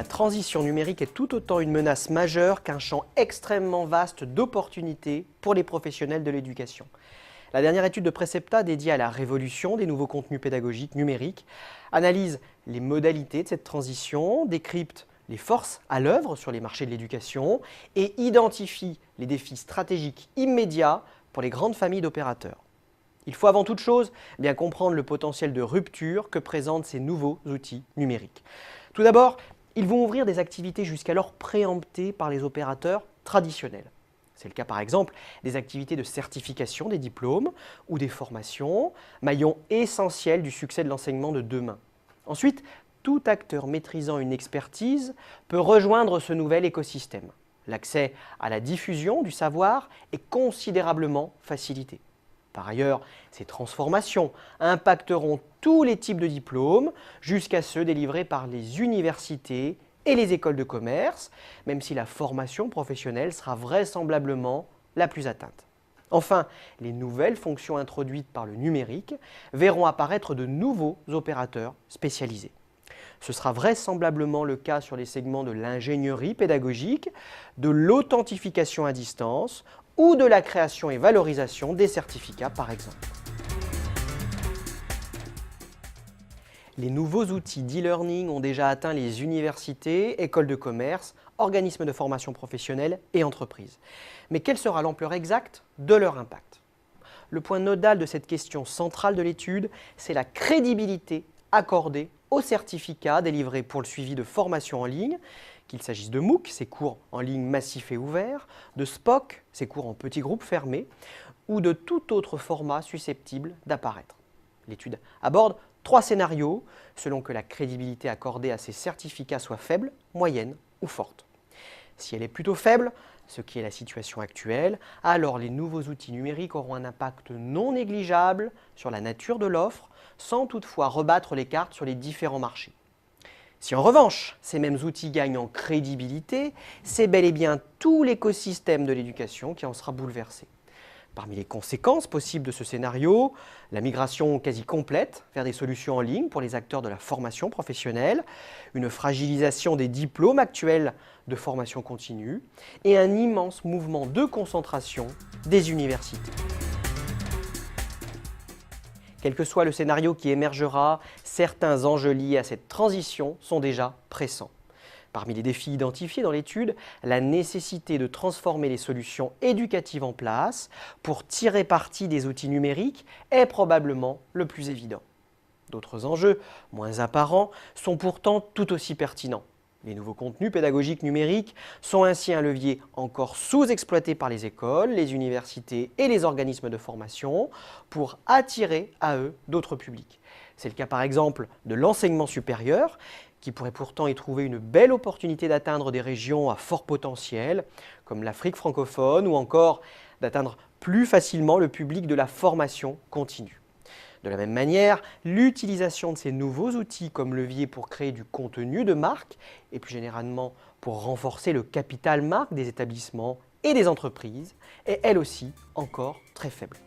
La transition numérique est tout autant une menace majeure qu'un champ extrêmement vaste d'opportunités pour les professionnels de l'éducation. La dernière étude de Precepta dédiée à la révolution des nouveaux contenus pédagogiques numériques analyse les modalités de cette transition, décrypte les forces à l'œuvre sur les marchés de l'éducation et identifie les défis stratégiques immédiats pour les grandes familles d'opérateurs. Il faut avant toute chose bien comprendre le potentiel de rupture que présentent ces nouveaux outils numériques. Tout d'abord, ils vont ouvrir des activités jusqu'alors préemptées par les opérateurs traditionnels. C'est le cas par exemple des activités de certification des diplômes ou des formations, maillons essentiels du succès de l'enseignement de demain. Ensuite, tout acteur maîtrisant une expertise peut rejoindre ce nouvel écosystème. L'accès à la diffusion du savoir est considérablement facilité. Par ailleurs, ces transformations impacteront tous les types de diplômes, jusqu'à ceux délivrés par les universités et les écoles de commerce, même si la formation professionnelle sera vraisemblablement la plus atteinte. Enfin, les nouvelles fonctions introduites par le numérique verront apparaître de nouveaux opérateurs spécialisés. Ce sera vraisemblablement le cas sur les segments de l'ingénierie pédagogique, de l'authentification à distance ou de la création et valorisation des certificats par exemple. Les nouveaux outils d'e-learning ont déjà atteint les universités, écoles de commerce, organismes de formation professionnelle et entreprises. Mais quelle sera l'ampleur exacte de leur impact? Le point nodal de cette question centrale de l'étude, c'est la crédibilité accordée aux certificats délivrés pour le suivi de formations en ligne, qu'il s'agisse de MOOC, ces cours en ligne massifs et ouverts, de SPOC, ces cours en petits groupes fermés, ou de tout autre format susceptible d'apparaître. L'étude aborde 3 scénarios, selon que la crédibilité accordée à ces certificats soit faible, moyenne ou forte. Si elle est plutôt faible, ce qui est la situation actuelle, alors les nouveaux outils numériques auront un impact non négligeable sur la nature de l'offre, sans toutefois rebattre les cartes sur les différents marchés. Si en revanche, ces mêmes outils gagnent en crédibilité, c'est bel et bien tout l'écosystème de l'éducation qui en sera bouleversé. Parmi les conséquences possibles de ce scénario, la migration quasi complète vers des solutions en ligne pour les acteurs de la formation professionnelle, une fragilisation des diplômes actuels de formation continue et un immense mouvement de concentration des universités. Quel que soit le scénario qui émergera, certains enjeux liés à cette transition sont déjà pressants. Parmi les défis identifiés dans l'étude, la nécessité de transformer les solutions éducatives en place pour tirer parti des outils numériques est probablement le plus évident. D'autres enjeux, moins apparents, sont pourtant tout aussi pertinents. Les nouveaux contenus pédagogiques numériques sont ainsi un levier encore sous-exploité par les écoles, les universités et les organismes de formation pour attirer à eux d'autres publics. C'est le cas par exemple de l'enseignement supérieur, qui pourrait pourtant y trouver une belle opportunité d'atteindre des régions à fort potentiel, comme l'Afrique francophone, ou encore d'atteindre plus facilement le public de la formation continue. De la même manière, l'utilisation de ces nouveaux outils comme levier pour créer du contenu de marque, et plus généralement pour renforcer le capital marque des établissements et des entreprises, est elle aussi encore très faible.